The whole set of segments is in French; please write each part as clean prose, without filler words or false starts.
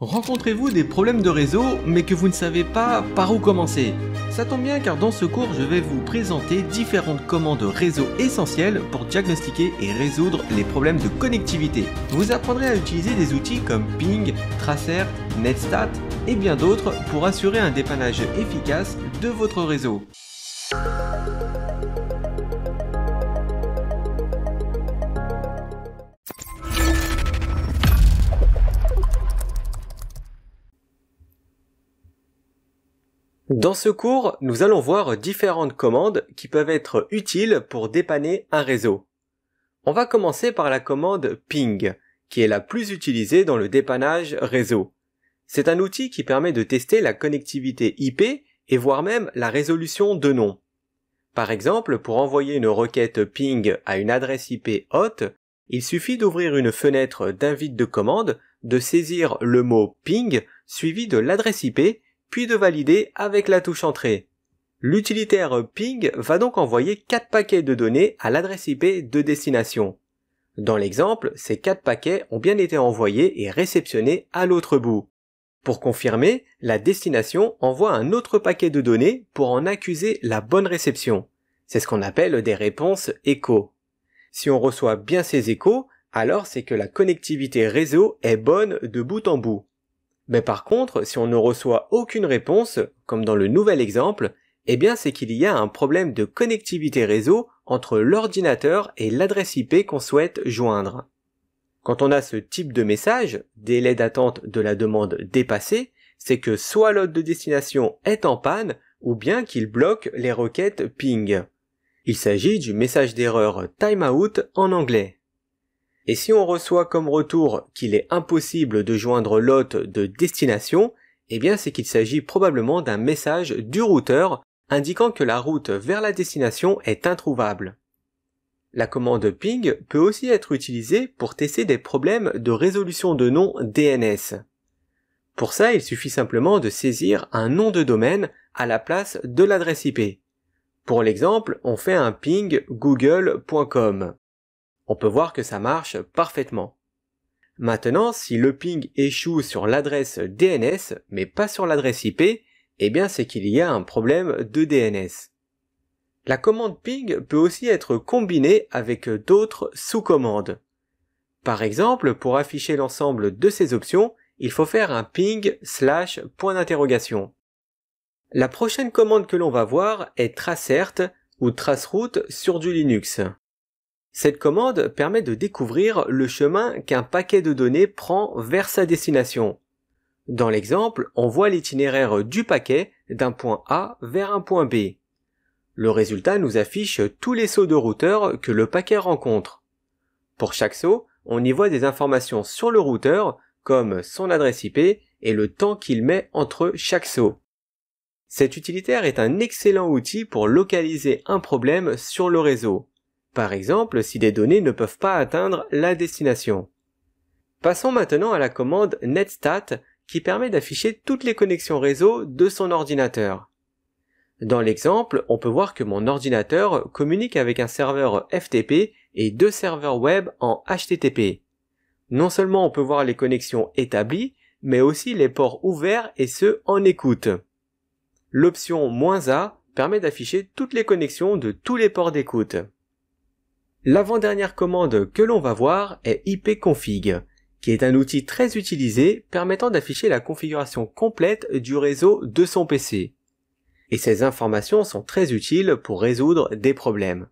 Rencontrez-vous des problèmes de réseau mais que vous ne savez pas par où commencer? Ça tombe bien car dans ce cours je vais vous présenter différentes commandes réseau essentielles pour diagnostiquer et résoudre les problèmes de connectivité. Vous apprendrez à utiliser des outils comme Ping, Tracert, Netstat et bien d'autres pour assurer un dépannage efficace de votre réseau. Dans ce cours, nous allons voir différentes commandes qui peuvent être utiles pour dépanner un réseau. On va commencer par la commande ping, qui est la plus utilisée dans le dépannage réseau. C'est un outil qui permet de tester la connectivité IP et voire même la résolution de nom. Par exemple, pour envoyer une requête ping à une adresse IP hôte, il suffit d'ouvrir une fenêtre d'invite de commande, de saisir le mot ping suivi de l'adresse IP puis de valider avec la touche entrée. L'utilitaire ping va donc envoyer 4 paquets de données à l'adresse IP de destination. Dans l'exemple, ces 4 paquets ont bien été envoyés et réceptionnés à l'autre bout. Pour confirmer, la destination envoie un autre paquet de données pour en accuser la bonne réception. C'est ce qu'on appelle des réponses échos. Si on reçoit bien ces échos, alors c'est que la connectivité réseau est bonne de bout en bout. Mais par contre, si on ne reçoit aucune réponse, comme dans le nouvel exemple, eh bien c'est qu'il y a un problème de connectivité réseau entre l'ordinateur et l'adresse IP qu'on souhaite joindre. Quand on a ce type de message, délai d'attente de la demande dépassé, c'est que soit l'hôte de destination est en panne, ou bien qu'il bloque les requêtes ping. Il s'agit du message d'erreur timeout en anglais. Et si on reçoit comme retour qu'il est impossible de joindre l'hôte de destination, eh bien c'est qu'il s'agit probablement d'un message du routeur indiquant que la route vers la destination est introuvable. La commande ping peut aussi être utilisée pour tester des problèmes de résolution de nom DNS. Pour ça, il suffit simplement de saisir un nom de domaine à la place de l'adresse IP. Pour l'exemple, on fait un ping google.com. On peut voir que ça marche parfaitement. Maintenant, si le ping échoue sur l'adresse DNS, mais pas sur l'adresse IP, eh bien c'est qu'il y a un problème de DNS. La commande ping peut aussi être combinée avec d'autres sous-commandes. Par exemple, pour afficher l'ensemble de ces options, il faut faire un ping /. La prochaine commande que l'on va voir est tracert ou traceroute sur du Linux. Cette commande permet de découvrir le chemin qu'un paquet de données prend vers sa destination. Dans l'exemple, on voit l'itinéraire du paquet d'un point A vers un point B. Le résultat nous affiche tous les sauts de routeur que le paquet rencontre. Pour chaque saut, on y voit des informations sur le routeur, comme son adresse IP et le temps qu'il met entre chaque saut. Cet utilitaire est un excellent outil pour localiser un problème sur le réseau. Par exemple, si des données ne peuvent pas atteindre la destination. Passons maintenant à la commande netstat qui permet d'afficher toutes les connexions réseau de son ordinateur. Dans l'exemple, on peut voir que mon ordinateur communique avec un serveur FTP et 2 serveurs web en HTTP. Non seulement on peut voir les connexions établies, mais aussi les ports ouverts et ceux en écoute. L'option "-A" permet d'afficher toutes les connexions de tous les ports d'écoute. L'avant-dernière commande que l'on va voir est ipconfig, qui est un outil très utilisé permettant d'afficher la configuration complète du réseau de son PC. Et ces informations sont très utiles pour résoudre des problèmes.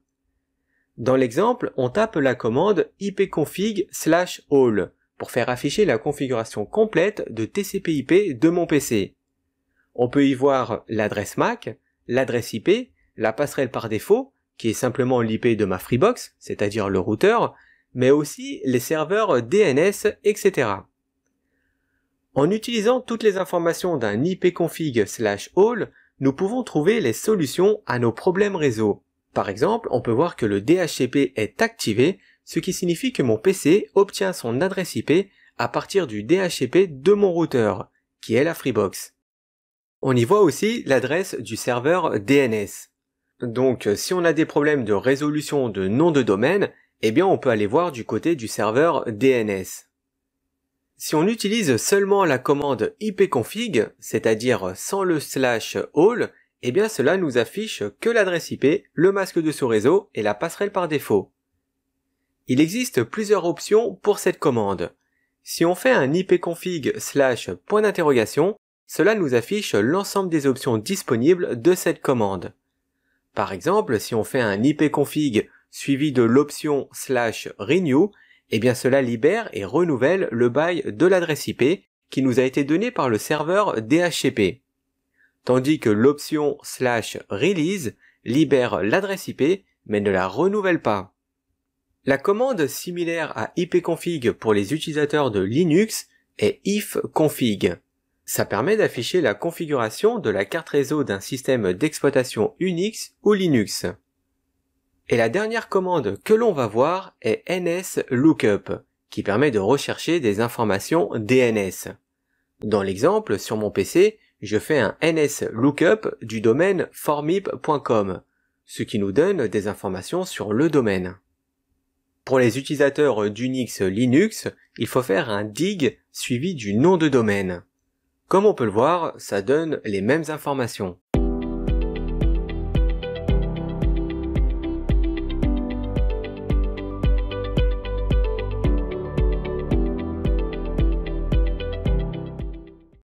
Dans l'exemple, on tape la commande ipconfig/all pour faire afficher la configuration complète de TCP/IP de mon PC. On peut y voir l'adresse MAC, l'adresse IP, la passerelle par défaut, qui est simplement l'IP de ma Freebox, c'est-à-dire le routeur, mais aussi les serveurs DNS, etc. En utilisant toutes les informations d'un ipconfig/all, nous pouvons trouver les solutions à nos problèmes réseau. Par exemple, on peut voir que le DHCP est activé, ce qui signifie que mon PC obtient son adresse IP à partir du DHCP de mon routeur, qui est la Freebox. On y voit aussi l'adresse du serveur DNS. Donc, si on a des problèmes de résolution de nom de domaine, eh bien on peut aller voir du côté du serveur DNS. Si on utilise seulement la commande ipconfig, c'est-à-dire sans le /all, eh bien cela nous affiche que l'adresse IP, le masque de ce réseau et la passerelle par défaut. Il existe plusieurs options pour cette commande. Si on fait un ipconfig /, cela nous affiche l'ensemble des options disponibles de cette commande. Par exemple, si on fait un ipconfig suivi de l'option /renew, eh bien cela libère et renouvelle le bail de l'adresse IP qui nous a été donné par le serveur DHCP. Tandis que l'option /release libère l'adresse IP mais ne la renouvelle pas. La commande similaire à ipconfig pour les utilisateurs de Linux est ifconfig. Ça permet d'afficher la configuration de la carte réseau d'un système d'exploitation Unix ou Linux. Et la dernière commande que l'on va voir est nslookup, qui permet de rechercher des informations DNS. Dans l'exemple, sur mon PC, je fais un nslookup du domaine formip.com, ce qui nous donne des informations sur le domaine. Pour les utilisateurs d'Unix Linux, il faut faire un dig suivi du nom de domaine. Comme on peut le voir, ça donne les mêmes informations.